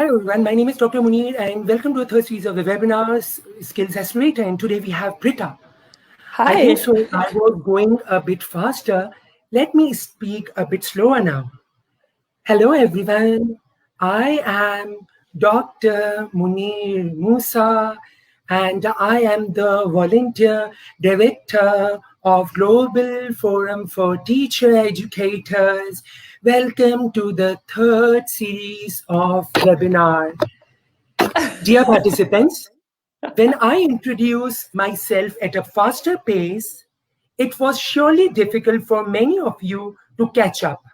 everyone, my name is Dr. Munir and welcome to the third series of the webinars Skills Accelerator, and today we have Britta. I think Hi. so I was going a bit faster. Let me speak a bit slower now. Hello everyone, I am Dr. Munir Musa and I am the volunteer director of Global Forum for Teacher Educators. Welcome to the third series of webinar. Dear participants, when I introduced myself at a faster pace, it was surely difficult for many of you to catch up.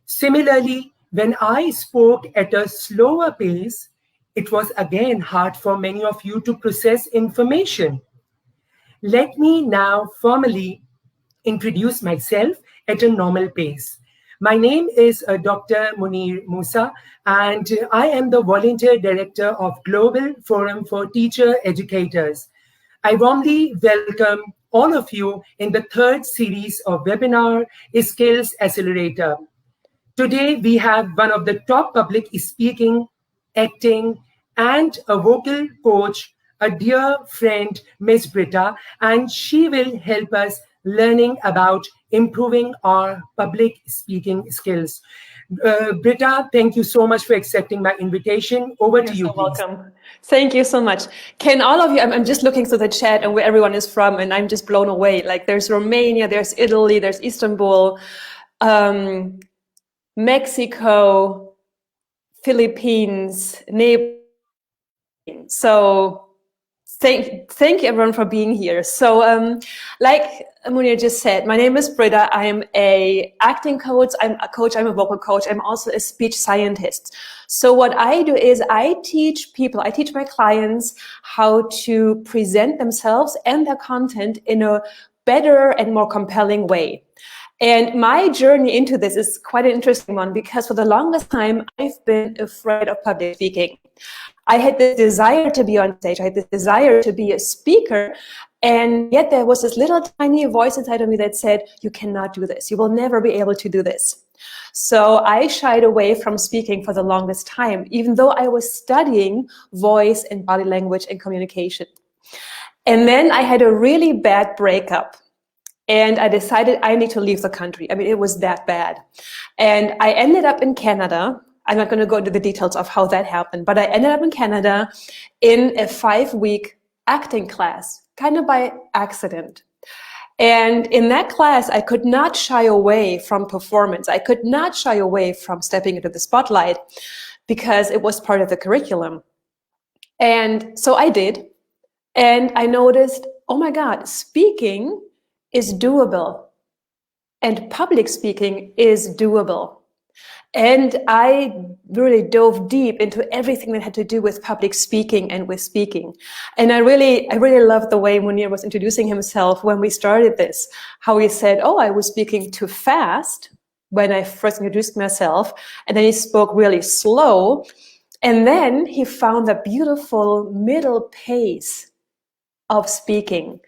Similarly, when I spoke at a slower pace, it was again hard for many of you to process information. Let me now formally introduce myself at a normal pace. My name is Dr. Munir Musa, and I am the volunteer director of Global Forum for Teacher Educators. I warmly welcome all of you in the third series of webinar, Skills Accelerator. Today, we have one of the top public speaking, acting, and a vocal coach, a dear friend, Ms. Britta, and she will help us learning about improving our public speaking skills. Britta, thank you so much for accepting my invitation. Over to you, You're so please. welcome. Thank you so much. Can all of you, I'm just looking through the chat and where everyone is from, and I'm just blown away. Like there's Romania, there's Italy, there's Istanbul, Mexico, Philippines, Nepal. So thank you everyone for being here. So like Munir just said, my name is Britta. I am a acting coach, I'm a vocal coach, I'm also a speech scientist. So what I do is I teach my clients how to present themselves and their content in a better and more compelling way. And my journey into this is quite an interesting one because for the longest time, I've been afraid of public speaking. I had this desire to be on stage. I had this desire to be a speaker. And yet there was this little tiny voice inside of me that said, you cannot do this. You will never be able to do this. So I shied away from speaking for the longest time, even though I was studying voice and body language and communication. And then I had a really bad breakup. And I decided I need to leave the country. I mean, it was that bad. And I ended up in Canada. I'm not going to go into the details of how that happened, but I ended up in Canada in a 5-week acting class, kind of by accident. And in that class, I could not shy away from performance. I could not shy away from stepping into the spotlight because it was part of the curriculum. And so I did. And I noticed, oh my God, speaking is doable and public speaking is doable. And I really dove deep into everything that had to do with public speaking and with speaking. And I really loved the way Munir was introducing himself when we started this, how he said, oh, I was speaking too fast when I first introduced myself. And then he spoke really slow. And then he found the beautiful middle pace of speaking.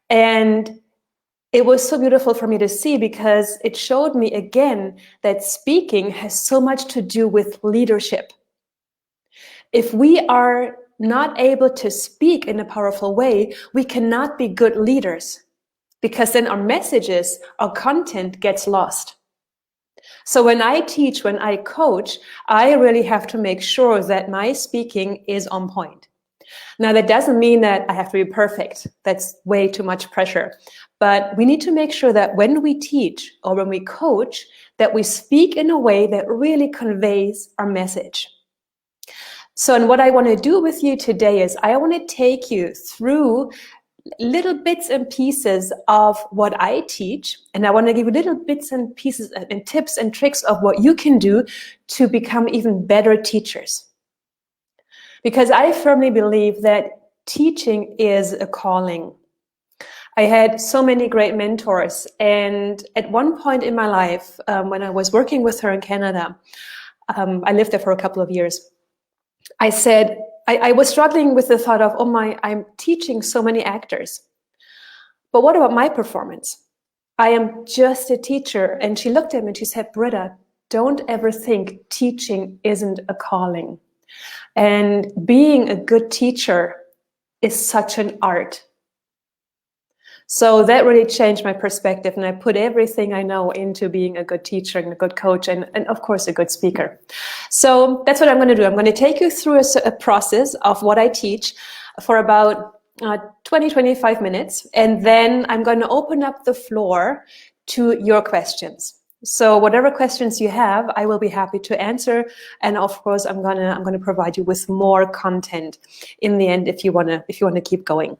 And it was so beautiful for me to see because it showed me again that speaking has so much to do with leadership. If we are not able to speak in a powerful way, we cannot be good leaders because then our messages, our content gets lost. So when I teach, when I coach, I really have to make sure that my speaking is on point. Now, that doesn't mean that I have to be perfect. That's way too much pressure. But we need to make sure that when we teach or when we coach, that we speak in a way that really conveys our message. So, and what I want to do with you today is I want to take you through little bits and pieces of what I teach. And I want to give you little bits and pieces and tips and tricks of what you can do to become even better teachers. Because I firmly believe that teaching is a calling. I had so many great mentors. And at one point in my life, when I was working with her in Canada, I lived there for a couple of years. I said, I was struggling with the thought of, oh my, I'm teaching so many actors. But what about my performance? I am just a teacher. And she looked at me and she said, Britta, don't ever think teaching isn't a calling. And being a good teacher is such an art. So that really changed my perspective, and I put everything I know into being a good teacher and a good coach and of course a good speaker. So that's what I'm going to do. I'm going to take you through a process of what I teach for about 20-25 minutes, and then I'm going to open up the floor to your questions. So whatever questions you have, I will be happy to answer, and of course I'm going to provide you with more content in the end if you want to keep going.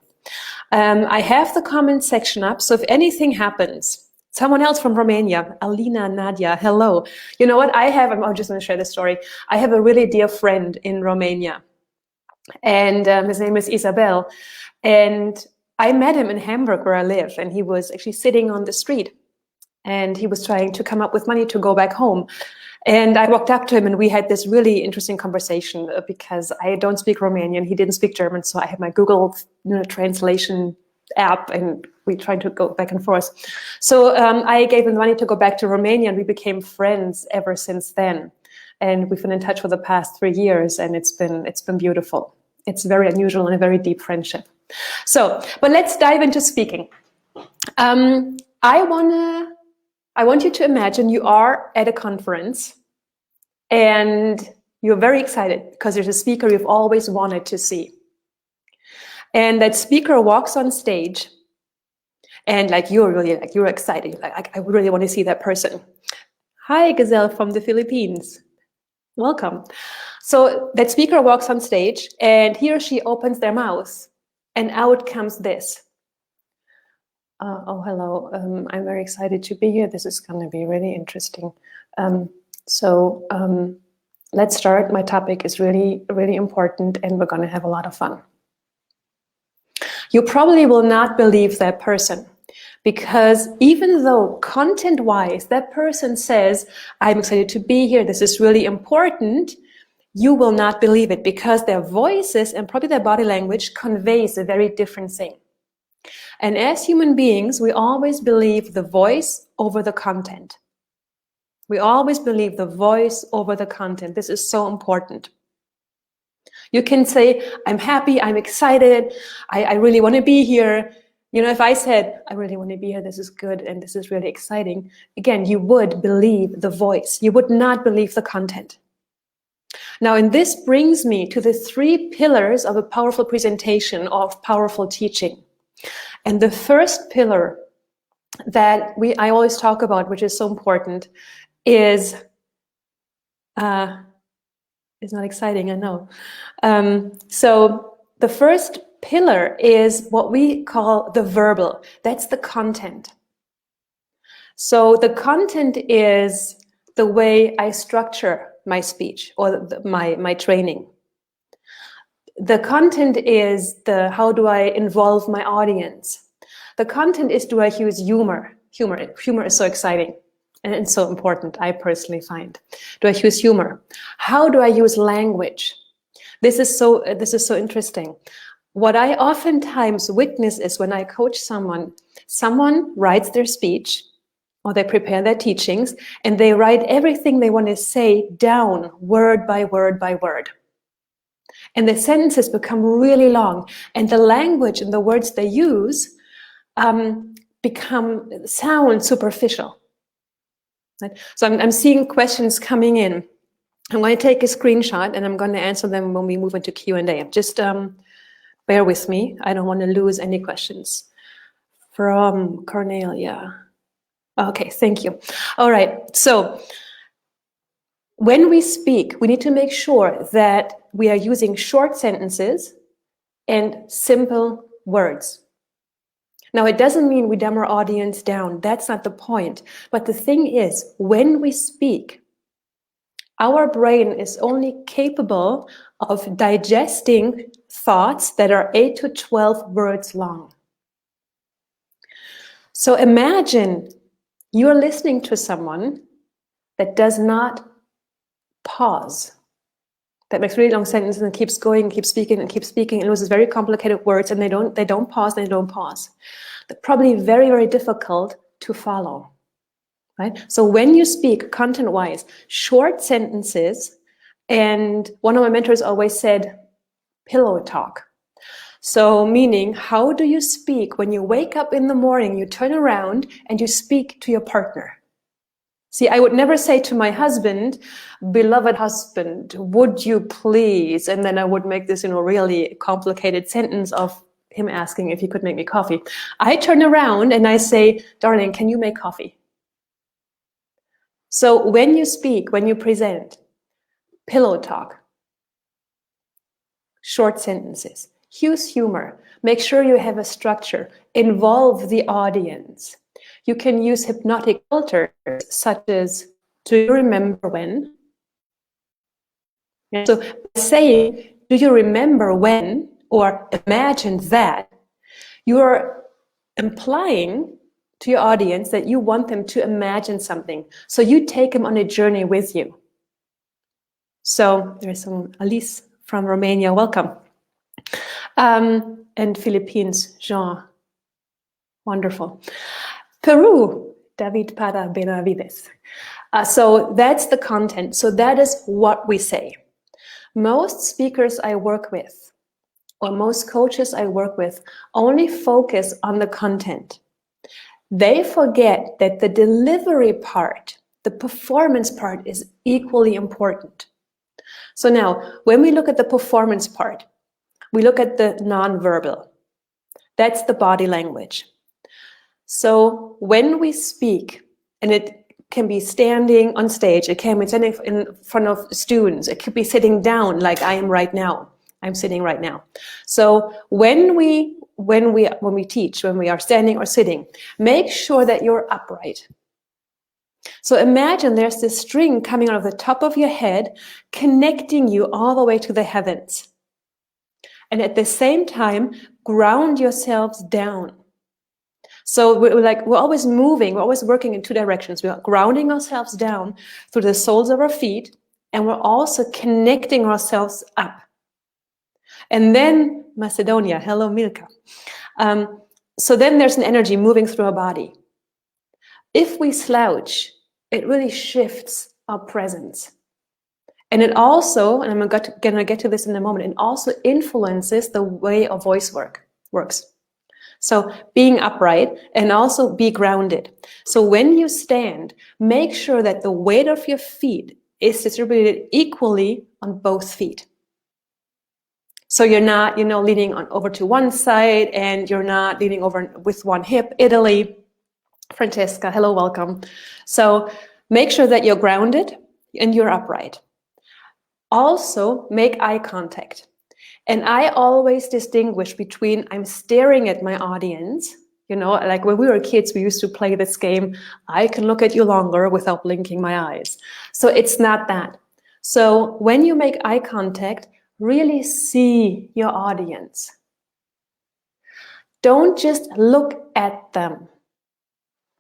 I have the comment section up, so if anything happens, someone else from Romania, Alina, Nadia, hello. You know what, I'm just going to share this story. I have a really dear friend in Romania, and his name is Isabel, and I met him in Hamburg where I live, and he was actually sitting on the street, and he was trying to come up with money to go back home. And I walked up to him and we had this really interesting conversation because I don't speak Romanian, he didn't speak German, so I had my Google translation app and we tried to go back and forth. So I gave him money to go back to Romania, and we became friends ever since then. And we've been in touch for the past 3 years, and it's been beautiful. It's very unusual and a very deep friendship. So, but let's dive into speaking. I want you to imagine you are at a conference and you're very excited because there's a speaker you've always wanted to see. And that speaker walks on stage and you're excited. I really want to see that person. Hi, Gazelle from the Philippines. Welcome. So that speaker walks on stage and he or she opens their mouth and out comes this. Oh, hello. I'm very excited to be here. This is going to be really interesting. Let's start. My topic is really, really important, and we're going to have a lot of fun. You probably will not believe that person, because even though content-wise that person says, I'm excited to be here, this is really important, you will not believe it because their voices and probably their body language conveys a very different thing. And as human beings, we always believe the voice over the content. We always believe the voice over the content. This is so important. You can say, I'm happy, I'm excited, I really want to be here. You know, if I said, I really want to be here, this is good, and this is really exciting, again, you would believe the voice. You would not believe the content. Now, and this brings me to the 3 pillars of a powerful presentation, of powerful teaching. And the first pillar that I always talk about, which is so important, is it's not exciting, I know. So the first pillar is what we call the verbal. That's the content. So the content is the way I structure my speech or my training. The content is how do I involve my audience? The content is, do I use humor? Humor is so exciting and so important, I personally find. Do I use humor? How do I use language? This is so interesting. What I oftentimes witness is when I coach someone writes their speech or they prepare their teachings and they write everything they want to say down word by word by word. And the sentences become really long, and the language and the words they use sound superficial. Right? So I'm seeing questions coming in. I'm going to take a screenshot and I'm going to answer them when we move into Q&A. Just bear with me. I don't want to lose any questions. From Cornelia. Okay, thank you. All right, so when we speak, we need to make sure that we are using short sentences and simple words. Now, it doesn't mean we dumb our audience down. That's not the point. But the thing is, when we speak, our brain is only capable of digesting thoughts that are 8 to 12 words long. So imagine you're listening to someone that does not pause, that makes really long sentences and keeps going, keeps speaking and it uses very complicated words, and they don't pause. They're probably very, very difficult to follow, right? So when you speak content-wise, short sentences And one of my mentors always said, pillow talk. So meaning, how do you speak when you wake up in the morning, you turn around and you speak to your partner? See, I would never say to my husband, beloved husband, would you please? And then I would make this, really complicated sentence of him asking if he could make me coffee. I turn around and I say, darling, can you make coffee? So when you speak, when you present, pillow talk, short sentences, use humor, make sure you have a structure, involve the audience. You can use hypnotic filters such as, do you remember when? So by saying, do you remember when, or imagine that, you are implying to your audience that you want them to imagine something. So you take them on a journey with you. So there's some Alice from Romania, welcome. And Philippines, Jean, wonderful. Peru, David Para Benavides. So that's the content. So that is what we say. Most speakers I work with, or most coaches I work with, only focus on the content. They forget that the delivery part, the performance part, is equally important. So now, when we look at the performance part, we look at the nonverbal. That's the body language. So when we speak, and it can be standing on stage, it can be standing in front of students, it could be sitting down like I am right now. I'm sitting right now. So when we teach, when we are standing or sitting, make sure that you're upright. So imagine there's this string coming out of the top of your head, connecting you all the way to the heavens. And at the same time, ground yourselves down. So we're always moving, we're always working in two directions. We're grounding ourselves down through the soles of our feet, and we're also connecting ourselves up. And then Macedonia, hello Milka. So then there's an energy moving through our body. If we slouch, it really shifts our presence. And it also, and I'm gonna get to this in a moment, it also influences the way our voice works. So being upright and also be grounded. So when you stand, make sure that the weight of your feet is distributed equally on both feet. So you're not, leaning over to one side, and you're not leaning over with one hip. Italy, Francesca, hello, welcome. So make sure that you're grounded and you're upright. Also, make eye contact. And I always distinguish between I'm staring at my audience, like when we were kids, we used to play this game, I can look at you longer without blinking my eyes. So it's not that. So when you make eye contact, really see your audience. Don't just look at them.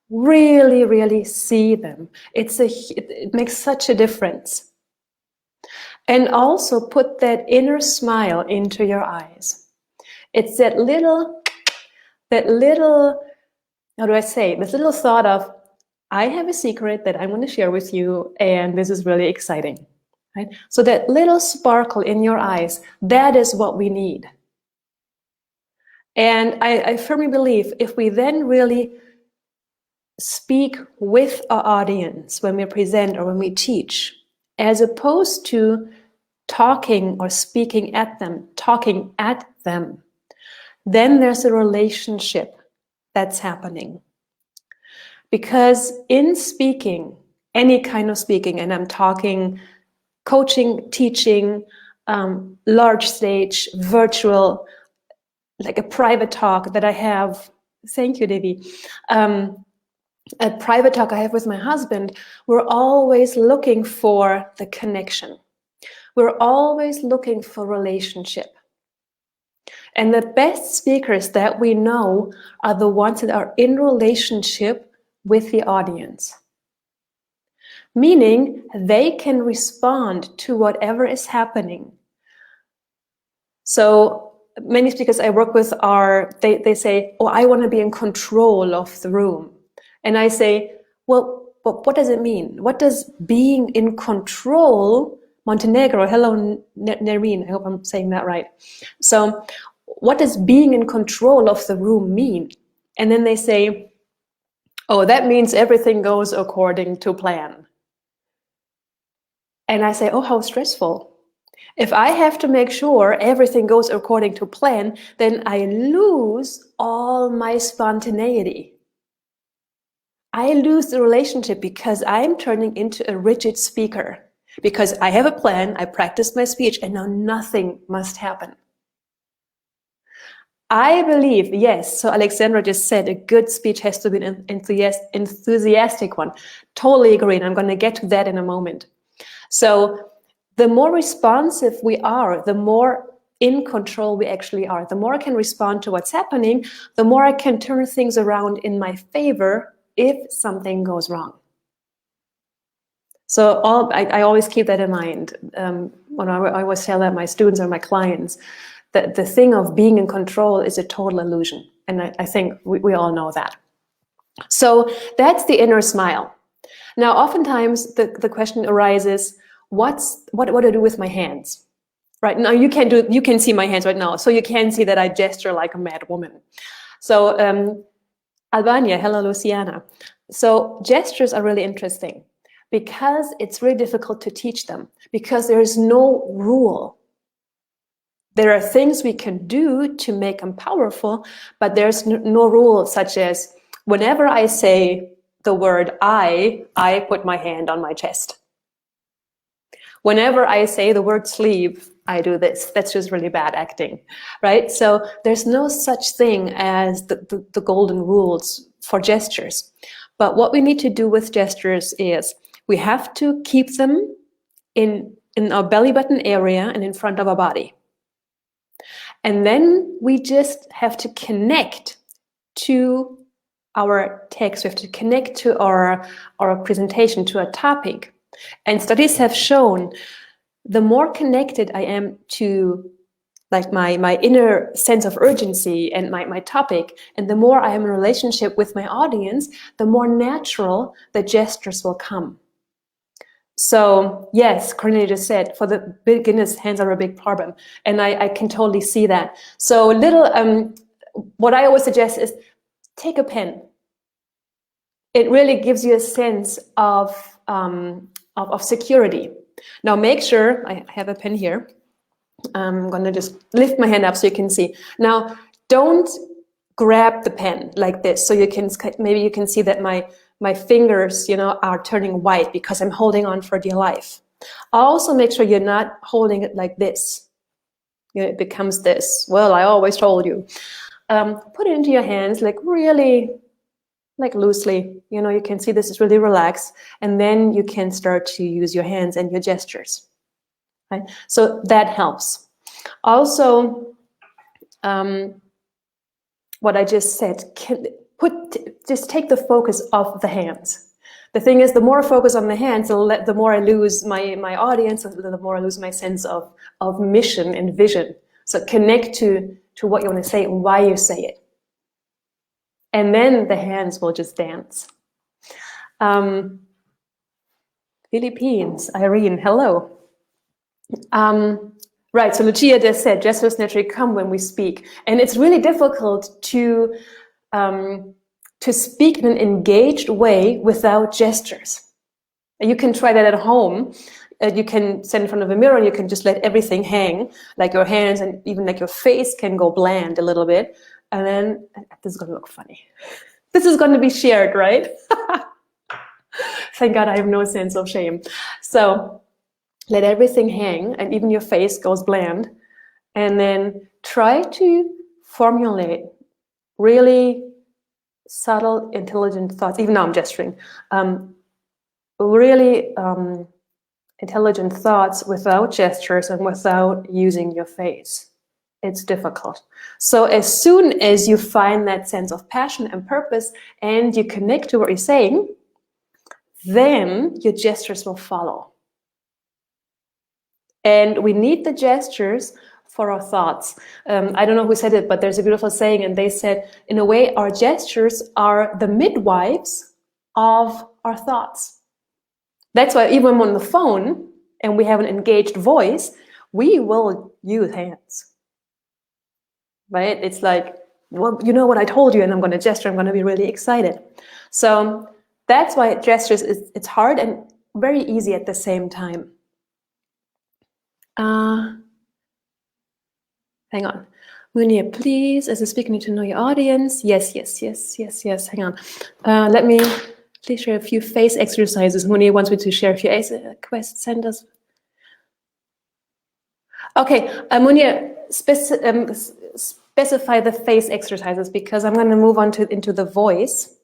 Really, really see them. It makes such a difference. And also put that inner smile into your eyes. It's that little, how do I say, this little thought of, I have a secret that I'm going to share with you, and this is really exciting. Right? So that little sparkle in your eyes, that is what we need. And I firmly believe if we then really speak with our audience when we present or when we teach, as opposed to talking or speaking at them, then there's a relationship that's happening. Because in speaking, any kind of speaking, and I'm talking coaching, teaching, large stage, virtual, like a private talk that I have, thank you, Devi, a private talk I have with my husband, we're always looking for the connection. We're always looking for relationship. And the best speakers that we know are the ones that are in relationship with the audience. Meaning they can respond to whatever is happening. So many speakers I work with they say, oh, I want to be in control of the room. And I say, well, what does it mean? What does being in control Montenegro, hello Nermin, I hope I'm saying that right. So what does being in control of the room mean? And then they say, oh, that means everything goes according to plan. And I say, oh, how stressful. If I have to make sure everything goes according to plan, then I lose all my spontaneity. I lose the relationship because I'm turning into a rigid speaker. Because I have a plan, I practice my speech, and now nothing must happen. I believe, yes, so Alexandra just said a good speech has to be an enthusiastic one. Totally agree, and I'm going to get to that in a moment. So the more responsive we are, the more in control we actually are. The more I can respond to what's happening, the more I can turn things around in my favor if something goes wrong. So I always keep that in mind when I always tell that my students or my clients that the thing of being in control is a total illusion. And I think we all know that. So that's the inner smile. Now, oftentimes the question arises, what do I do with my hands? Right now, you can see my hands right now. So you can see that I gesture like a mad woman. So Albania, hello Luciana. So gestures are really interesting because it's really difficult to teach them because there is no rule. There are things we can do to make them powerful, but there's no rule such as whenever I say the word I put my hand on my chest. Whenever I say the word sleeve, I do this. That's just really bad acting, right? So there's no such thing as the golden rules for gestures. But what we need to do with gestures is we have to keep them in our belly button area and in front of our body. And then we just have to connect to our text. We have to connect to our presentation, to a topic. And studies have shown the more connected I am to like my inner sense of urgency and my topic, and the more I am in a relationship with my audience, the more natural the gestures will come. So yes, Cornelia just said, for the beginners, hands are a big problem. And I can totally see that. So what I always suggest is take a pen. It really gives you a sense of security. Now make sure, I have a pen here. I'm going to just lift my hand up so you can see. Now don't grab the pen like this. So maybe you can see that my fingers, are turning white because I'm holding on for dear life. Also make sure you're not holding it like this. It becomes this. Well, I always told you. Put it into your hands, like really, like loosely. You can see this is really relaxed. And then you can start to use your hands and your gestures. Right? So that helps. Also, what I just said, just take the focus off the hands. The thing is, the more I focus on the hands, the more I lose my audience, the more I lose my sense of mission and vision. So connect to what you want to say and why you say it. And then the hands will just dance. Philippines, Irene, hello. Right, so Lucia just said, gestures naturally come when we speak. And it's really difficult to speak in an engaged way without gestures. You can try that at home. You can stand in front of a mirror and you can just let everything hang, like your hands and even like your face can go bland a little bit. And then, this is going to look funny. This is going to be shared, right? Thank God I have no sense of shame. So let everything hang and even your face goes bland. And then try to formulate really subtle, intelligent thoughts. Even now I'm gesturing. Really intelligent thoughts without gestures and without using your face. It's difficult. So as soon as you find that sense of passion and purpose and you connect to what you're saying, then your gestures will follow. And we need the gestures for our thoughts. I don't know who said it, but there's a beautiful saying, and they said, in a way, our gestures are the midwives of our thoughts. That's why even on the phone, and we have an engaged voice, we will use hands, right? It's like, well, you know what I told you, and I'm going to gesture, I'm going to be really excited. So that's why gestures, it's hard and very easy at the same time. Hang on. Munir, please, as a speaker, need to know your audience. Yes. Hang on. Let me please share a few face exercises. Munir wants me to share a few send us. Okay, Munir, specify the face exercises, because I'm going to move on into the voice,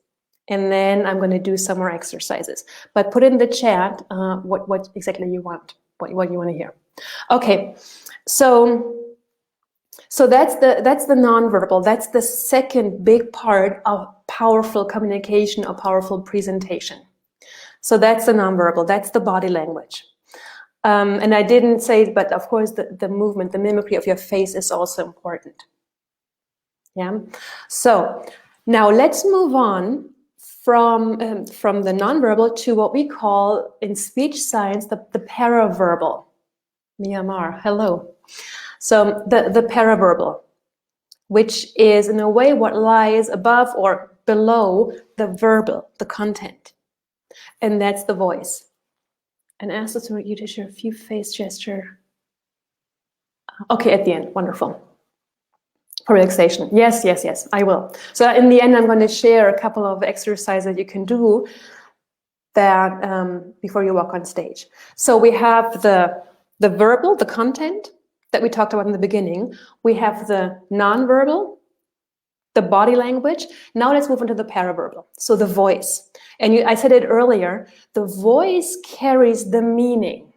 and then I'm going to do some more exercises. But put in the chat what exactly you want, what you want to hear. Okay, so that's the nonverbal. That's the second big part of powerful communication or powerful presentation. So that's the nonverbal. That's the body language. And I didn't say it, but of course the movement, the mimicry of your face is also important. Yeah. So now let's move on from the nonverbal to what we call in speech science the paraverbal. Myanmar, hello. So the paraverbal, which is in a way what lies above or below the verbal, the content, and that's the voice. And ask us you to share a few face gesture. Okay, at the end, wonderful. For relaxation, yes, I will. So in the end, I'm going to share a couple of exercises that you can do that before you walk on stage. So we have the verbal, the content that we talked about in the beginning. We have the nonverbal, the body language. Now let's move on to the paraverbal, so the voice. And I said it earlier, the voice carries the meaning.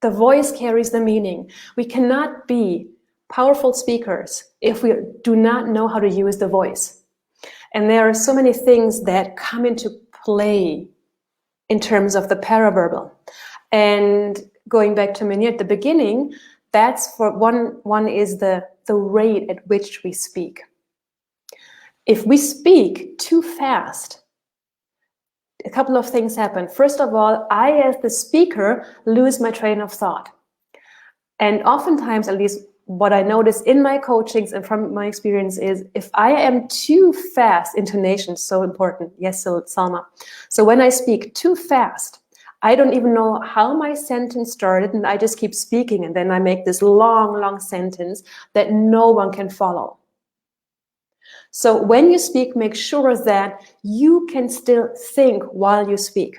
The voice carries the meaning. We cannot be powerful speakers if we do not know how to use the voice. And there are so many things that come into play in terms of the paraverbal. And going back to Munir at the beginning, that's for one is the rate at which we speak. If we speak too fast, a couple of things happen. First of all, I, as the speaker, lose my train of thought. And oftentimes, at least what I notice in my coachings and from my experience is, if I am too fast, intonation is so important. Yes, Salma. So when I speak too fast, I don't even know how my sentence started, and I just keep speaking, and then I make this long sentence that no one can follow. So when you speak, make sure that you can still think while you speak.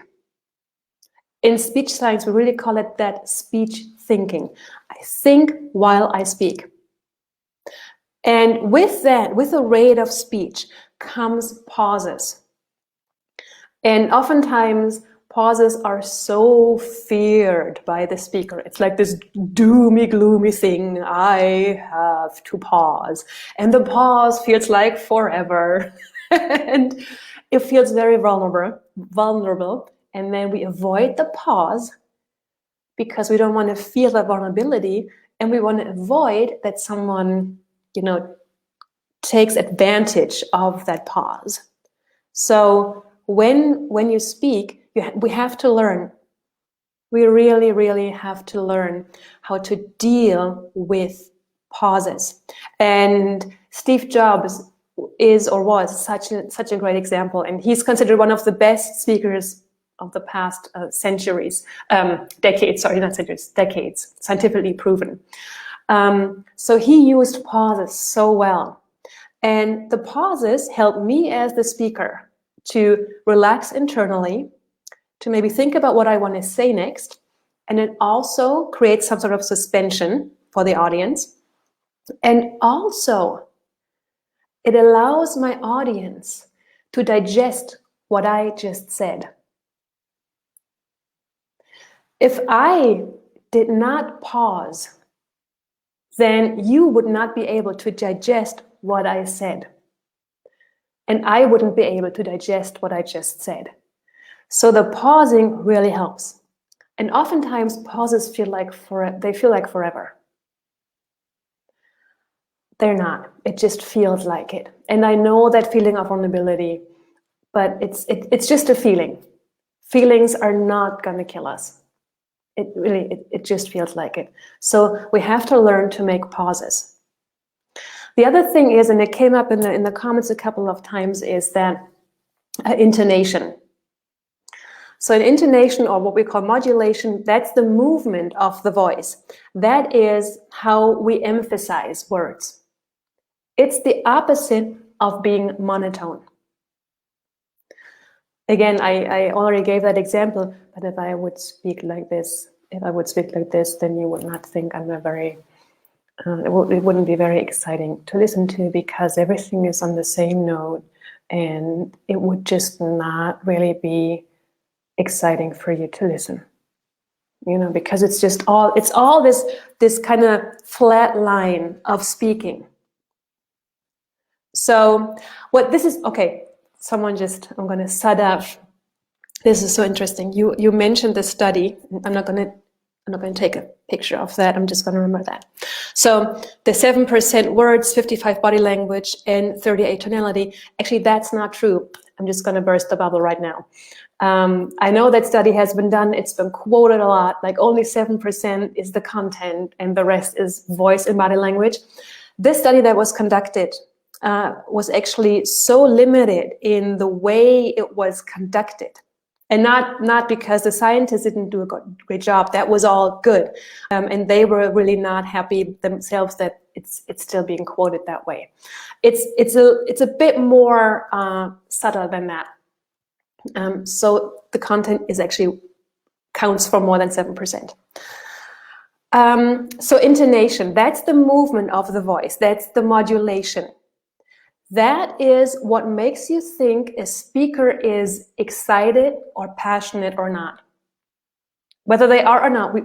In speech science, we really call it that speech thinking. I think while I speak. And with that, with a rate of speech, comes pauses. And oftentimes, pauses are so feared by the speaker. It's like this doomy, gloomy thing. I have to pause. And the pause feels like forever. And it feels very vulnerable. And then we avoid the pause because we don't want to feel that vulnerability. And we want to avoid that someone, takes advantage of that pause. So when you speak, we have to learn. We really have to learn how to deal with pauses. And Steve Jobs is or was such a great example, and he's considered one of the best speakers of the past decades, scientifically proven. So he used pauses so well. And the pauses help me as the speaker to relax internally, to maybe think about what I want to say next, and it also creates some sort of suspension for the audience. And also, it allows my audience to digest what I just said. If I did not pause, then you would not be able to digest what I said. And I wouldn't be able to digest what I just said. So the pausing really helps. And oftentimes pauses feel like forever. They're not. It just feels like it. And I know that feeling of vulnerability, but it's just a feeling. Feelings are not going to kill us. It just feels like it. So we have to learn to make pauses. The other thing is, and it came up in the comments a couple of times, is that intonation. So an intonation, or what we call modulation, that's the movement of the voice. That is how we emphasize words. It's the opposite of being monotone. Again, I already gave that example, but if I would speak like this, then you would not think I'm a very, it wouldn't be very exciting to listen to, because everything is on the same note, and it would just not really be exciting for you to listen, because it's all this kind of flat line of speaking. So what this is, okay, I'm going to set up. This is so interesting. You mentioned the study. I'm not going to take a picture of that. I'm just going to remember that. So the 7% words, 55 body language, and 38 tonality. Actually, that's not true. I'm just going to burst the bubble right now. I know that study has been done. It's been quoted a lot. Like only 7% is the content, and the rest is voice and body language. This study that was conducted was actually so limited in the way it was conducted. And not because the scientists didn't do a great job. That was all good. And they were really not happy themselves that it's still being quoted that way. It's a bit more subtle than that. So the content is actually counts for more than 7%. So intonation, that's the movement of the voice. That's the modulation. That is what makes you think a speaker is excited or passionate or not. Whether they are or not, we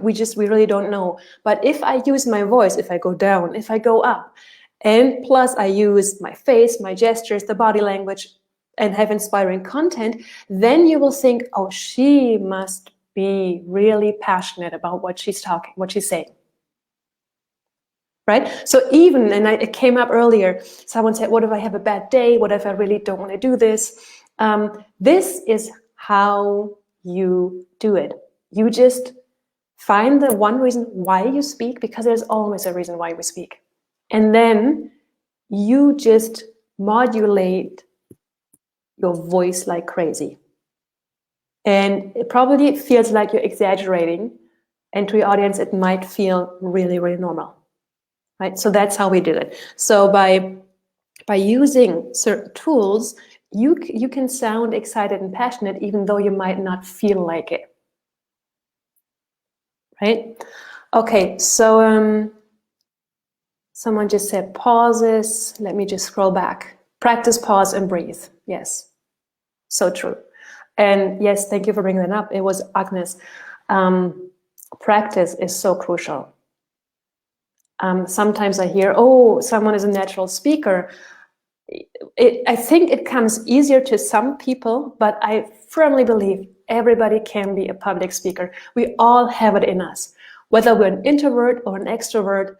really don't know. But if I use my voice, if I go down, if I go up, and plus I use my face, my gestures, the body language, and have inspiring content, then you will think, oh, she must be really passionate about what she's saying. Right? So even, and it came up earlier, someone said, what if I have a bad day? What if I really don't want to do this? This is how you do it. You just find the one reason why you speak, because there's always a reason why we speak. And then you just modulate your voice like crazy. And it probably feels like you're exaggerating. And to your audience, it might feel really, really normal. Right? So that's how we do it. So by using certain tools, you can sound excited and passionate even though you might not feel like it. Right? Okay, so someone just said pauses. Let me just scroll back. Practice, pause, and breathe. Yes, so true. And yes, thank you for bringing that up. It was Agnes. Practice is so crucial. Sometimes I hear, oh, someone is a natural speaker. I think it comes easier to some people, but I firmly believe everybody can be a public speaker. We all have it in us. Whether we're an introvert or an extrovert,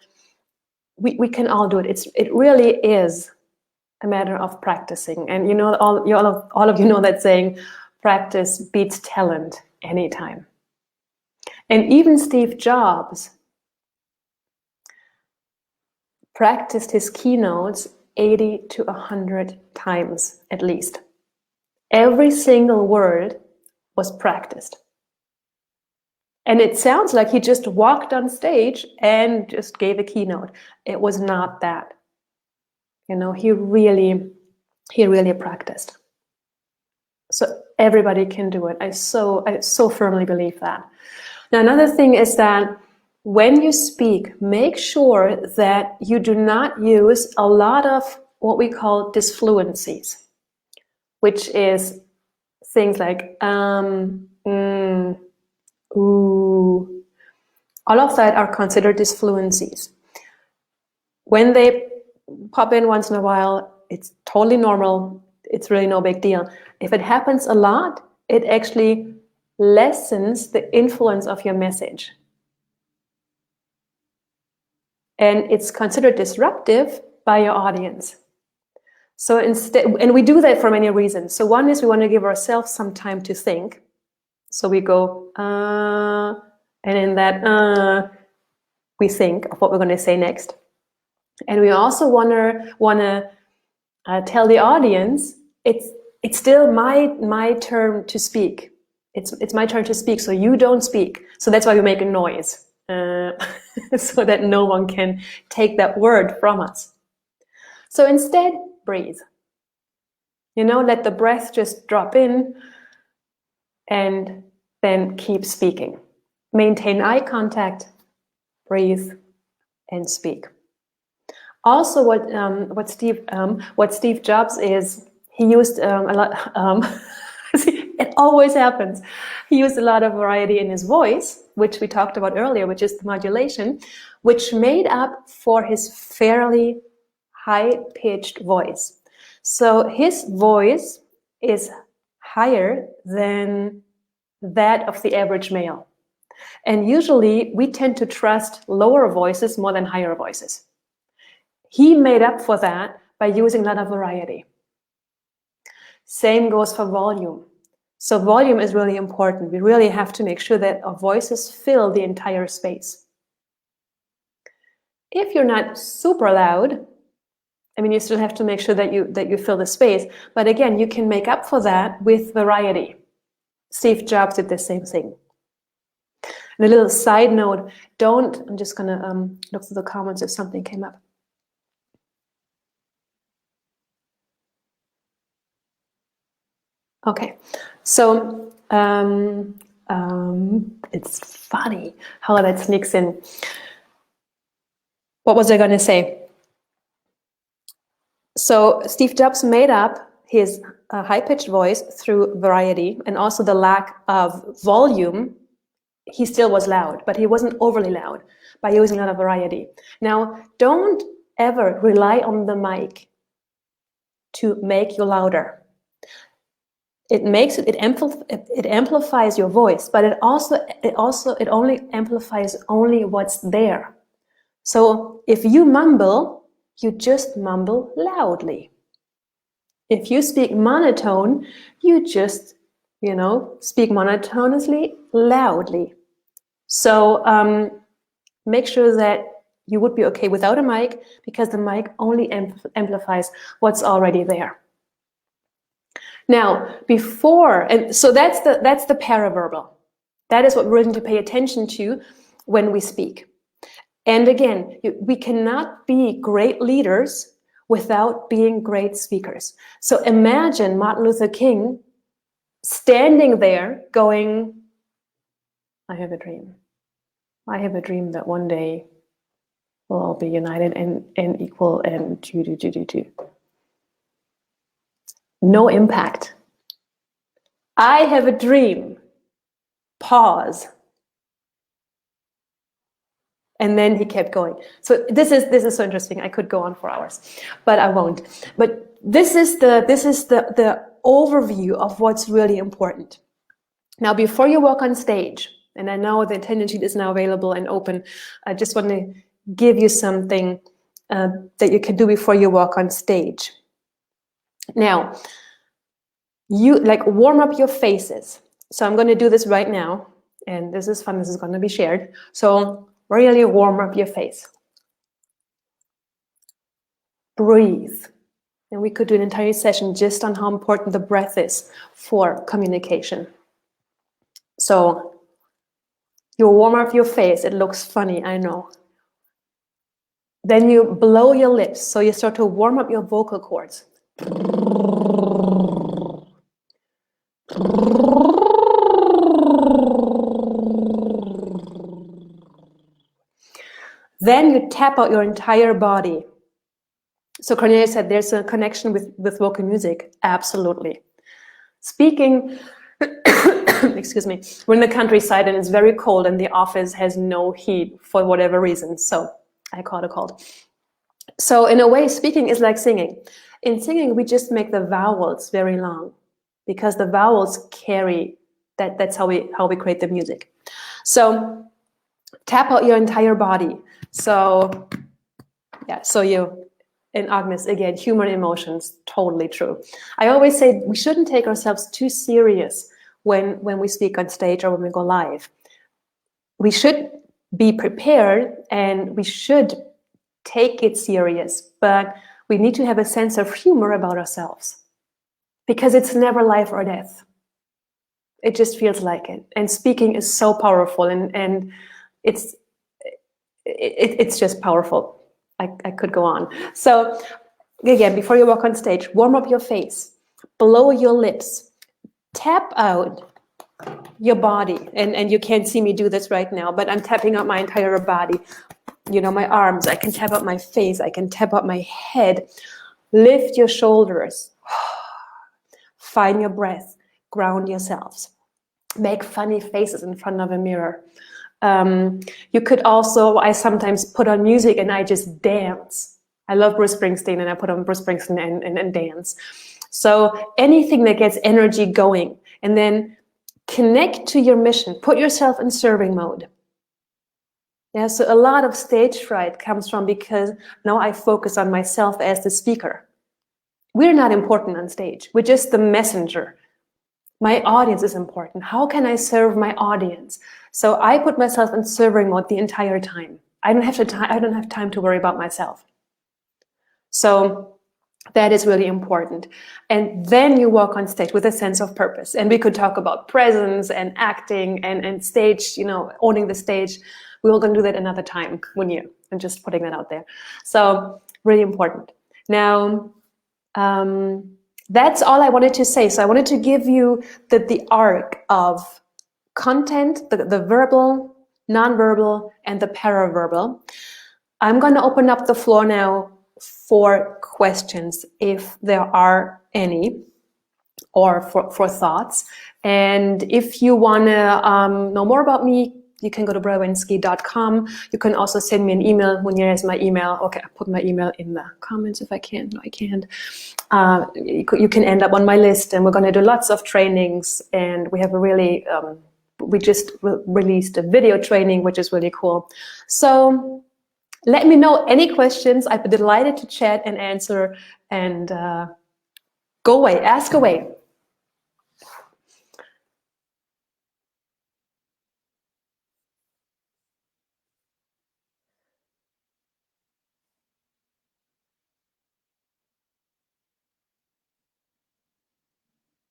we can all do it. It really is a matter of practicing. And all of you know that saying, practice beats talent anytime. And even Steve Jobs practiced his keynotes 80 to 100 times at least. Every single word was practiced. And it sounds like he just walked on stage and just gave a keynote. It was not that. He really practiced. So everybody can do it. I so firmly believe that. Now, another thing is that when you speak, make sure that you do not use a lot of what we call disfluencies, which is things like ooh. All of that are considered disfluencies. When they pop in once in a while, it's totally normal. It's really no big deal. If it happens a lot, it actually lessens the influence of your message. And it's considered disruptive by your audience. So instead, and we do that for many reasons. So one is we want to give ourselves some time to think. So we go, And in that, we think of what we're going to say next. And we also want to tell the audience it's still my turn to speak. It's my turn to speak, so you don't speak. So that's why we make a noise, so that no one can take that word from us. So instead, breathe. Let the breath just drop in, and then keep speaking. Maintain eye contact, breathe, and speak. Also, what Steve Jobs is, he used a lot. It always happens. He used a lot of variety in his voice, which we talked about earlier, which is the modulation, which made up for his fairly high-pitched voice. So his voice is higher than that of the average male. And usually we tend to trust lower voices more than higher voices. He made up for that by using a lot of variety. Same goes for volume. So volume is really important. We really have to make sure that our voices fill the entire space. If you're not super loud, you still have to make sure that you fill the space. But again, you can make up for that with variety. Steve Jobs did the same thing. And a little side note, I'm just going to look through the comments if something came up. Okay, so it's funny how that sneaks in. What was I going to say? So Steve Jobs made up his high-pitched voice through variety, and also the lack of volume. He still was loud, but he wasn't overly loud by using a lot of variety. Now, don't ever rely on the mic to make you louder. It amplifies your voice, but it only amplifies only what's there. So if you mumble, you just mumble loudly. If you speak monotone, you just, speak monotonously, loudly. So make sure that you would be okay without a mic, because the mic only amplifies what's already there. Now, so that's the paraverbal. That is what we're going to pay attention to when we speak. And again, we cannot be great leaders without being great speakers. So imagine Martin Luther King standing there going, I have a dream. I have a dream that one day we'll all be united and equal and do. No impact. I have a dream. Pause. And then he kept going. So this is so interesting. I could go on for hours, but I won't. But this is the overview of what's really important. Now, before you walk on stage, and I know the attendance sheet is now available and open, I just want to give you something that you can do before you walk on stage. Now, you warm up your faces. So I'm going to do this right now, and this is fun. This is going to be shared. So really warm up your face. Breathe. And we could do an entire session just on how important the breath is for communication. So you warm up your face. It looks funny, I know. Then you blow your lips. So you start to warm up your vocal cords. Then you tap out your entire body. So Cornelia said there's a connection with vocal music. Absolutely. Speaking, excuse me, we're in the countryside and it's very cold and the office has no heat for whatever reason. So I caught a cold. So in a way, speaking is like singing. In singing, we just make the vowels very long because the vowels carry, that's how we create the music. So tap out your entire body. So yeah, so and Agnes, again, humor and emotions, totally true. I always say we shouldn't take ourselves too serious when we speak on stage or when we go live. we should be prepared and we should take it serious, but we need to have a sense of humor about ourselves, because it's never life or death. It just feels like it. And speaking is so powerful, and it's just powerful. I could go on. So again, before you walk on stage, warm up your face, blow your lips, tap out your body. And you can't see me do this right now, but I'm tapping out my entire body. You know, my arms, I can tap out my face, I can tap out my head. Lift your shoulders. Find your breath. Ground yourselves. Make funny faces in front of a mirror. You could also, I sometimes put on music and I just dance. I love Bruce Springsteen, and I put on Bruce Springsteen and dance. So anything that gets energy going, and then connect to your mission. Put yourself in serving mode. Yeah, so a lot of stage fright comes from because now I focus on myself as the speaker. We're not important on stage. We're just the messenger. My audience is important. How can I serve my audience? So I put myself in serving mode the entire time. I don't have time to worry about myself. So that is really important. And then you walk on stage with a sense of purpose. And we could talk about presence and acting and stage, you know, owning the stage. We're going to do that another time when you, I'm just putting that out there. So really important. Now, that's all I wanted to say. So I wanted to give you the arc of content, the verbal, nonverbal, and the paraverbal. I'm going to open up the floor now for questions, if there are any, or for thoughts. And if you want to know more about me, you can go to Seeger-Wenske.com. You can also send me an email. Munir has my email. Okay, I put my email in the comments if I can. No, I can't. You can end up on my list, and we're going to do lots of trainings. And we have a really, we just released a video training, which is really cool. So let me know any questions. I'd be delighted to chat and answer. And go away, ask away.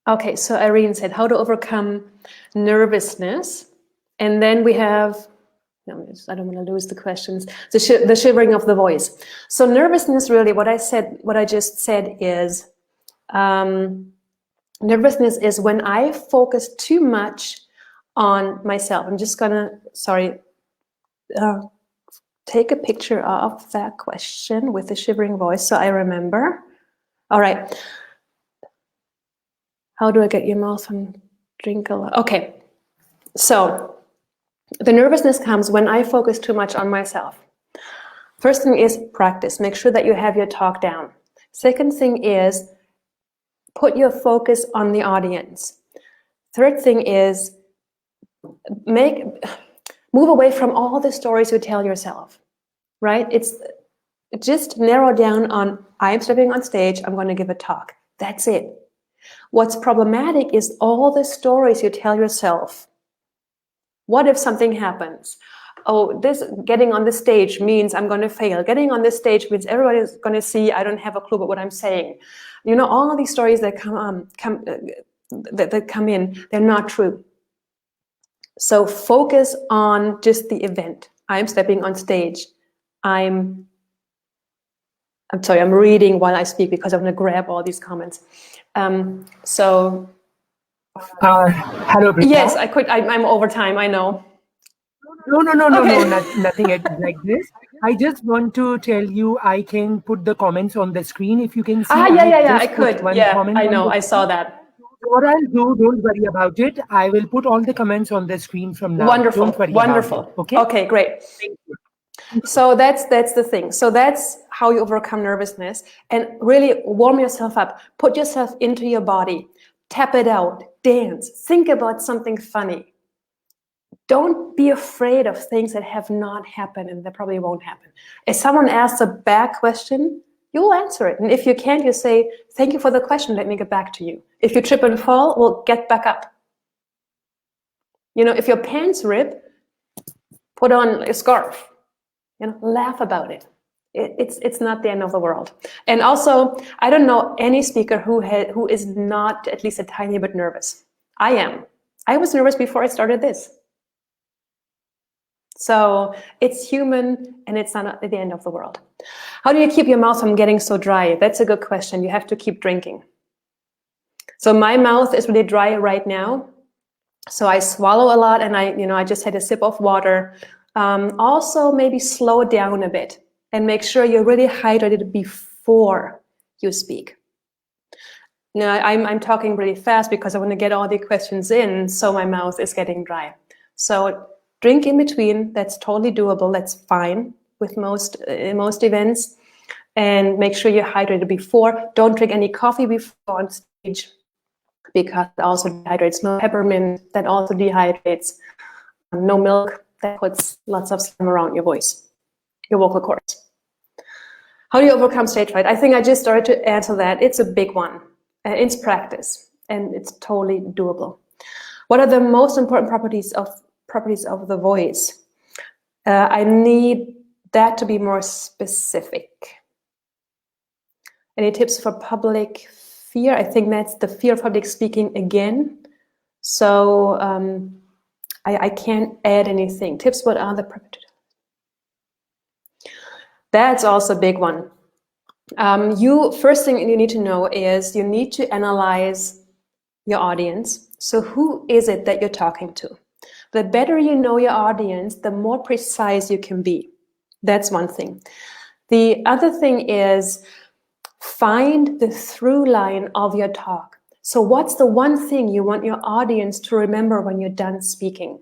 Okay, so Irene said, how to overcome nervousness. And then we have, no, I don't want to lose the questions, the shivering of the voice. So nervousness, really, what I just said is, nervousness is when I focus too much on myself. I'm just gonna, take a picture of that question with the shivering voice so I remember. All right. How do I get your mouth and drink a lot? Okay, so the nervousness comes when I focus too much on myself. First thing is practice. Make sure that you have your talk down. Second thing is put your focus on the audience. Third thing is move away from all the stories you tell yourself, right? It's just narrow down on, I'm stepping on stage, I'm going to give a talk. That's it. What's problematic is all the stories you tell yourself. What if something happens? Oh, this getting on the stage means I'm going to fail. Getting on this stage means everybody's going to see I don't have a clue about what I'm saying. You know, all of these stories that that come in, they're not true. So focus on just the event. I'm stepping on stage. I'm reading while I speak because I'm going to grab all these comments. Hello, Britta. Yes, I could. I'm over time. I know. No, nothing like this. I just want to tell you, I can put the comments on the screen if you can see. Yeah, I could. Yeah, I know. I saw that. What I'll do, don't worry about it. I will put all the comments on the screen from now. Wonderful. Don't worry Wonderful. about it. Okay. Okay, great. Thank you. So that's the thing. So that's how you overcome nervousness, and really warm yourself up. Put yourself into your body. Tap it out. Dance. Think about something funny. Don't be afraid of things that have not happened and that probably won't happen. If someone asks a bad question, you'll answer it. And if you can't, you say, thank you for the question. Let me get back to you. If you trip and fall, well, get back up. You know, if your pants rip, Put on a scarf, laugh about it. It's not the end of the world. And also, I don't know any speaker who is not at least a tiny bit nervous. I am. I was nervous before I started this. So it's human and it's not at the end of the world. How do you keep your mouth from getting so dry? That's a good question. You have to keep drinking. So my mouth is really dry right now. So I swallow a lot, and I just had a sip of water. Also, maybe slow down a bit and make sure you're really hydrated before you speak. Now, I'm talking really fast because I want to get all the questions in, so my mouth is getting dry. So drink in between. That's totally doable. That's fine with most events. And make sure you're hydrated before. Don't drink any coffee before on stage, because it also dehydrates. No peppermint, that also dehydrates. No milk, that puts lots of slime around your voice, your vocal cords. How do you overcome stage fright? I think I just started to answer that. It's a big one. It's practice, and it's totally doable. What are the most important properties of the voice? I need that to be more specific. Any tips for public fear? I think that's the fear of public speaking again. So I can't add anything. Tips, what are the properties? That's also a big one. First thing you need to know is you need to analyze your audience. So who is it that you're talking to? The better you know your audience, the more precise you can be. That's one thing. The other thing is find the through line of your talk. So what's the one thing you want your audience to remember when you're done speaking?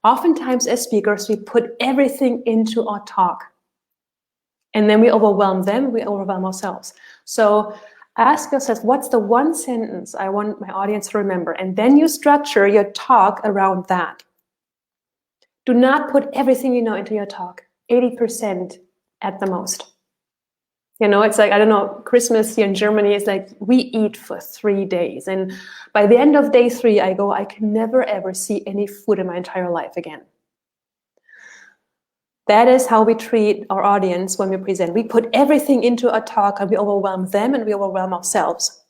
Oftentimes as speakers, we put everything into our talk. And then we overwhelm them, we overwhelm ourselves. So ask yourself, what's the one sentence I want my audience to remember? And then you structure your talk around that. Do not put everything you know into your talk, 80% at the most. It's like, I don't know, Christmas here in Germany is like, we eat for 3 days. And by the end of day 3, I can never ever see any food in my entire life again. That is how we treat our audience when we present. We put everything into a talk and we overwhelm them and we overwhelm ourselves.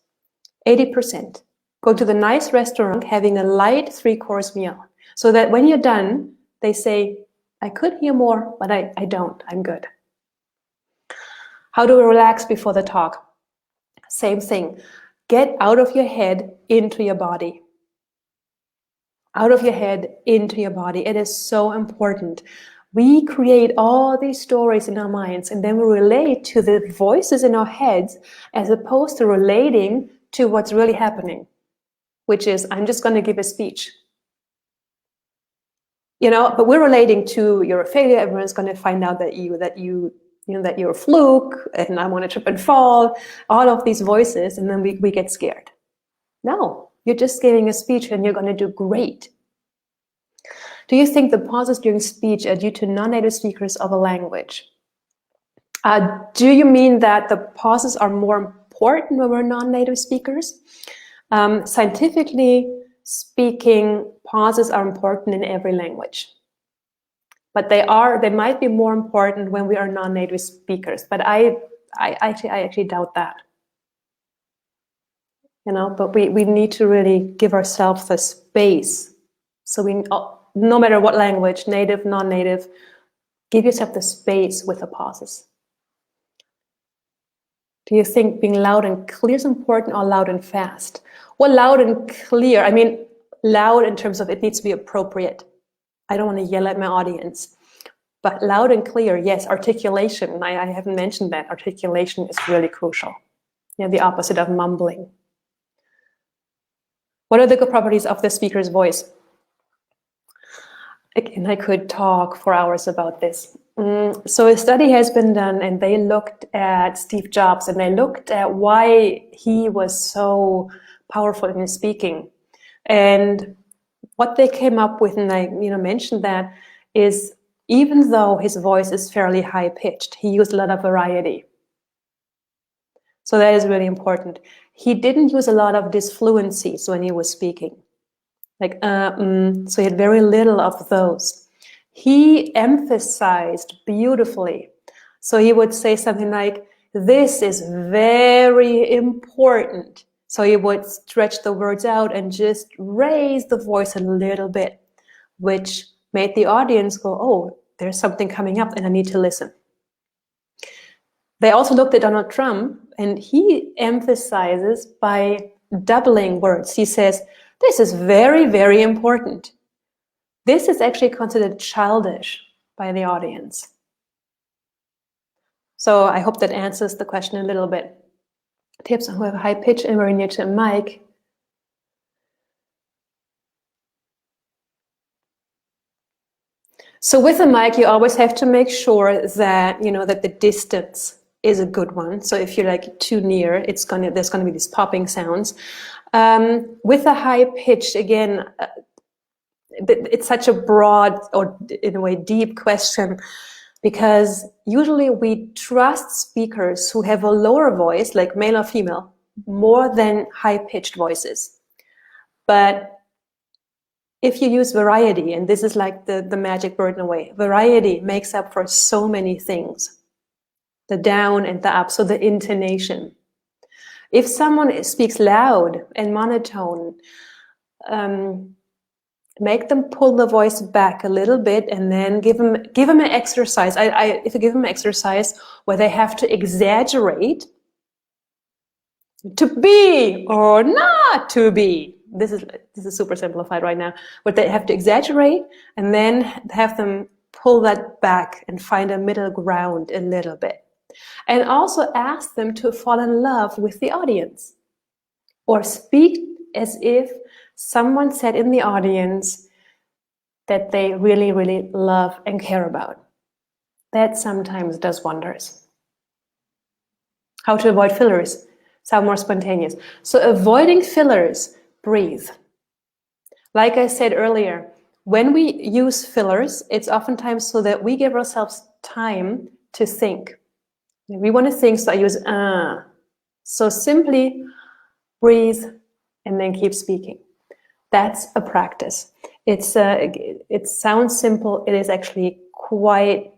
80%. Go to the nice restaurant having a light 3-course meal so that when you're done, they say, I could hear more, but I don't. I'm good. How do we relax before the talk? Same thing. Get out of your head into your body. Out of your head into your body. It is so important. We create all these stories in our minds, and then we relate to the voices in our heads as opposed to relating to what's really happening, which is, I'm just going to give a speech. But we're relating to, you're a failure, everyone's going to find out that you're a fluke, and I want to trip and fall, all of these voices, and then we get scared. No, you're just giving a speech and you're going to do great. Do you think the pauses during speech are due to non-native speakers of a language? Do you mean that the pauses are more important when we're non-native speakers? Scientifically speaking, pauses are important in every language. But they might be more important when we are non-native speakers. But I actually doubt that. But we need to really give ourselves the space. So no matter what language, native, non-native, give yourself the space with the pauses. Do you think being loud and clear is important, or loud and fast? Well, loud and clear, I mean, loud in terms of it needs to be appropriate. I don't want to yell at my audience. But loud and clear, yes, articulation, I haven't mentioned that. Articulation is really crucial. The opposite of mumbling. What are the good properties of the speaker's voice? Again, I could talk for hours about this. So a study has been done, and they looked at Steve Jobs, and they looked at why he was so powerful in his speaking. And what they came up with, and I mentioned that, is even though his voice is fairly high-pitched, he used a lot of variety. So that is really important. He didn't use a lot of disfluencies when he was speaking. So he had very little of those. he emphasized beautifully. So he would say something like, this is very important. So he would stretch the words out and just raise the voice a little bit, which made the audience go, oh, there's something coming up and I need to listen. They also looked at Donald Trump, and he emphasizes by doubling words. He says, this is very, very important. This is actually considered childish by the audience. So I hope that answers the question a little bit. Tips on who have a high pitch and very near to a mic. So with a mic, you always have to make sure that, that the distance is a good one. So if you're like too near, there's going to be these popping sounds. With a high pitch, again, it's such a broad or in a way deep question, because usually we trust speakers who have a lower voice, like male or female, more than high-pitched voices. But if you use variety, and this is like the magic word in a way, variety makes up for so many things. The down and the up, so the intonation. If someone speaks loud and monotone, make them pull the voice back a little bit, and then give them an exercise. If you give them an exercise where they have to exaggerate to be or not to be. This is super simplified right now, but they have to exaggerate and then have them pull that back and find a middle ground a little bit. And also ask them to fall in love with the audience, or speak as if someone said in the audience that they really, really love and care about. That sometimes does wonders. How to avoid fillers? Sound more spontaneous. So avoiding fillers, breathe. Like I said earlier, when we use fillers, it's oftentimes so that we give ourselves time to think. We want to think, so I use So simply breathe and then keep speaking. That's a practice. It sounds simple. It is actually quite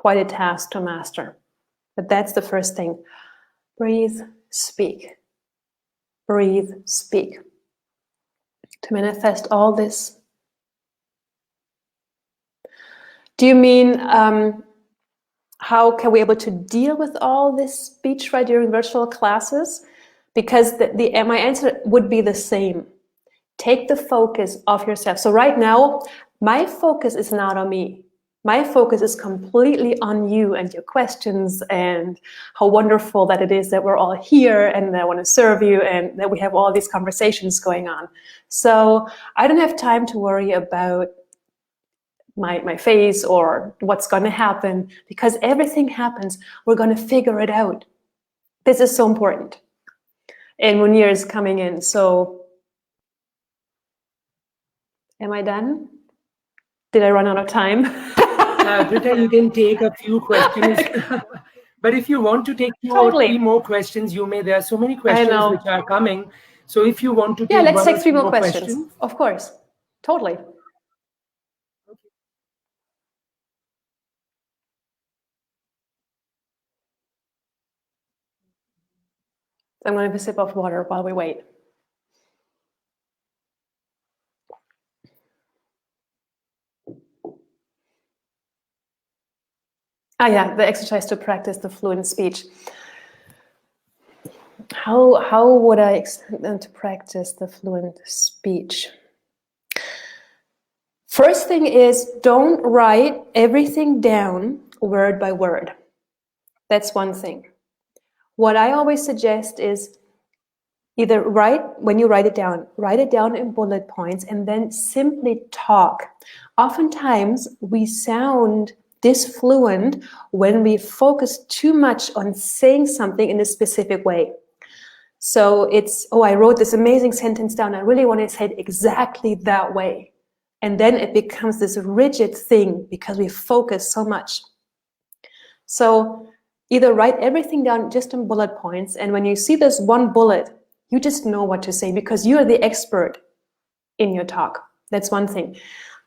a task to master. But that's the first thing. Breathe, speak. Breathe, speak. To manifest all this. Do you mean how can we be able to deal with all this speech right during virtual classes? Because my answer would be the same. Take the focus off yourself. So right now, my focus is not on me. My focus is completely on you and your questions, and how wonderful that it is that we're all here and that I want to serve you and that we have all these conversations going on. So I don't have time to worry about my face or what's going to happen, because everything happens. We're going to figure it out. This is so important. And Munir is coming in. So am I done? Did I run out of time? Britta, you can take a few questions. But if you want to take two or three more questions, you may. There are so many questions which are coming. So if you want to take let's take 3 more questions. Of course. Totally. I'm going to have a sip of water while we wait. The exercise to practice the fluent speech. How would I to practice the fluent speech? First thing is, don't write everything down word by word. That's one thing. What I always suggest is either when you write it down in bullet points and then simply talk. Oftentimes we sound disfluent when we focus too much on saying something in a specific way. So it's, I wrote this amazing sentence down. I really want to say it exactly that way. And then it becomes this rigid thing because we focus so much. So either write everything down just in bullet points, and when you see this one bullet, you just know what to say because you are the expert in your talk. That's one thing.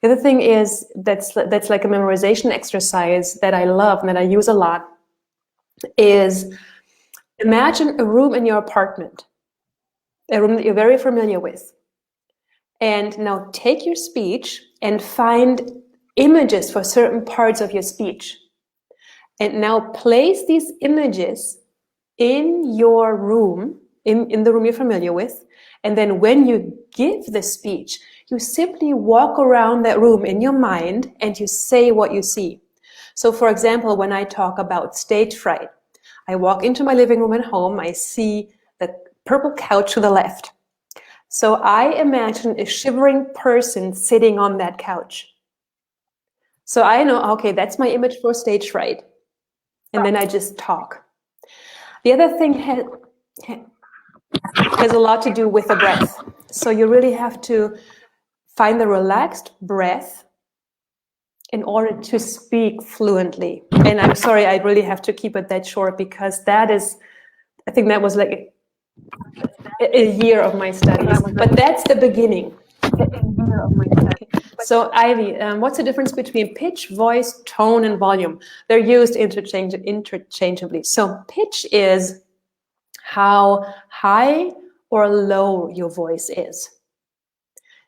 The other thing is that's like a memorization exercise that I love and that I use a lot is imagine a room in your apartment, a room that you're very familiar with. And now take your speech and find images for certain parts of your speech. And now place these images in your room, in the room you're familiar with. And then when you give the speech, you simply walk around that room in your mind and you say what you see. So for example, when I talk about stage fright, I walk into my living room at home, I see the purple couch to the left. So I imagine a shivering person sitting on that couch. So I know, okay, that's my image for stage fright. And then I just talk. The other thing has a lot to do with the breath. So you really have to find the relaxed breath in order to speak fluently. And I'm sorry, I really have to keep it that short because that is, I think that was like a year of my studies, but that's the beginning. So Ivy, what's the difference between pitch, voice, tone, and volume? They're used interchangeably. So pitch is how high or low your voice is.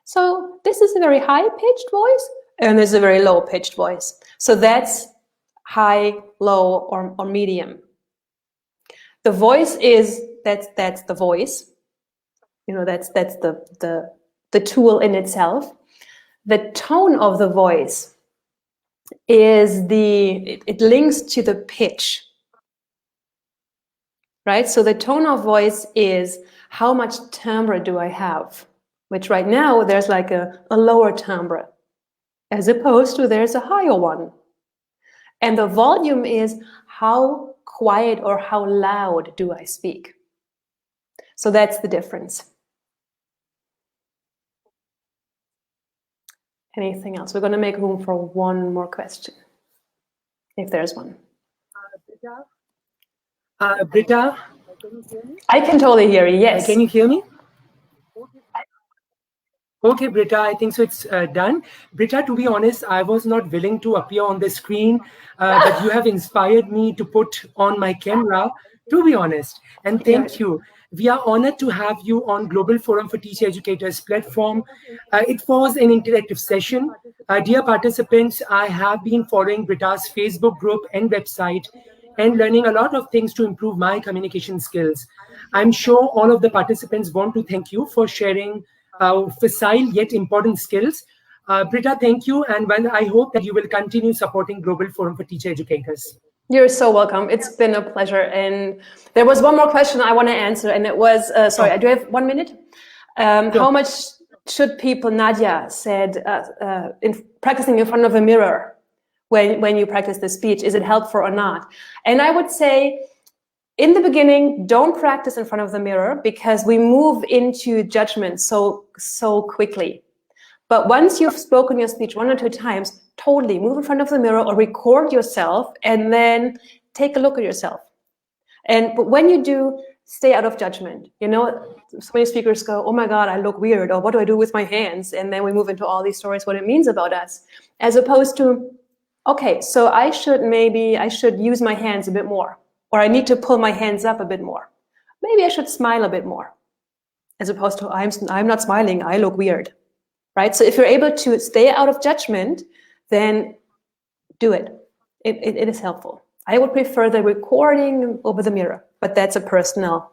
So this is a very high-pitched voice, and this is a very low-pitched voice. So that's high, low, or medium. The voice is that's the voice. You know, that's the tool in itself. The tone of the voice is it links to the pitch. Right? So the tone of voice is how much timbre do I have? Which right now there's like a lower timbre, as opposed to there's a higher one. And the volume is how quiet or how loud do I speak? So that's the difference. Anything else? We're going to make room for one more question, if there's one. Britta? I can totally hear you, yes. Can you hear me? Okay, Britta, I think so it's done. Britta, to be honest, I was not willing to appear on the screen, but you have inspired me to put on my camera, to be honest. And thank you. We are honored to have you on Global Forum for Teacher Educators platform. It was an interactive session. Dear participants, I have been following Britta's Facebook group and website and learning a lot of things to improve my communication skills. I'm sure all of the participants want to thank you for sharing facile yet important skills. Britta, thank you. And I hope that you will continue supporting Global Forum for Teacher Educators. You're so welcome. It's been a pleasure. And there was one more question I want to answer. And it was, sorry, do I have 1 minute? How much should people, Nadia said, in practicing in front of a mirror when you practice the speech, is it helpful or not? And I would say, in the beginning, don't practice in front of the mirror because we move into judgment so quickly. But once you've spoken your speech 1 or 2 times, totally move in front of the mirror or record yourself and then take a look at yourself. But when you do, stay out of judgment. You know, so many speakers go, oh my God, I look weird, or what do I do with my hands? And then we move into all these stories, what it means about us, as opposed to, okay, so I should use my hands a bit more, or I need to pull my hands up a bit more. Maybe I should smile a bit more, as opposed to I'm not smiling, I look weird. Right? So if you're able to stay out of judgment, then do it. It is helpful. I would prefer the recording over the mirror, but that's a personal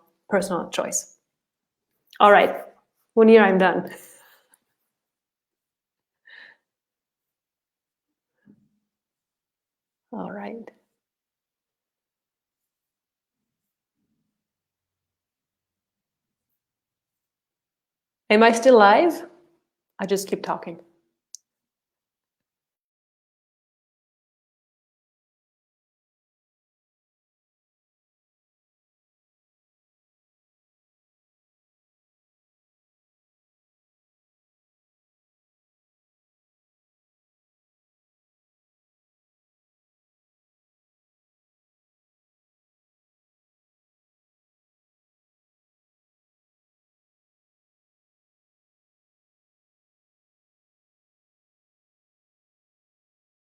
choice. All right, Munir, I'm done. All right. Am I still live? I just keep talking.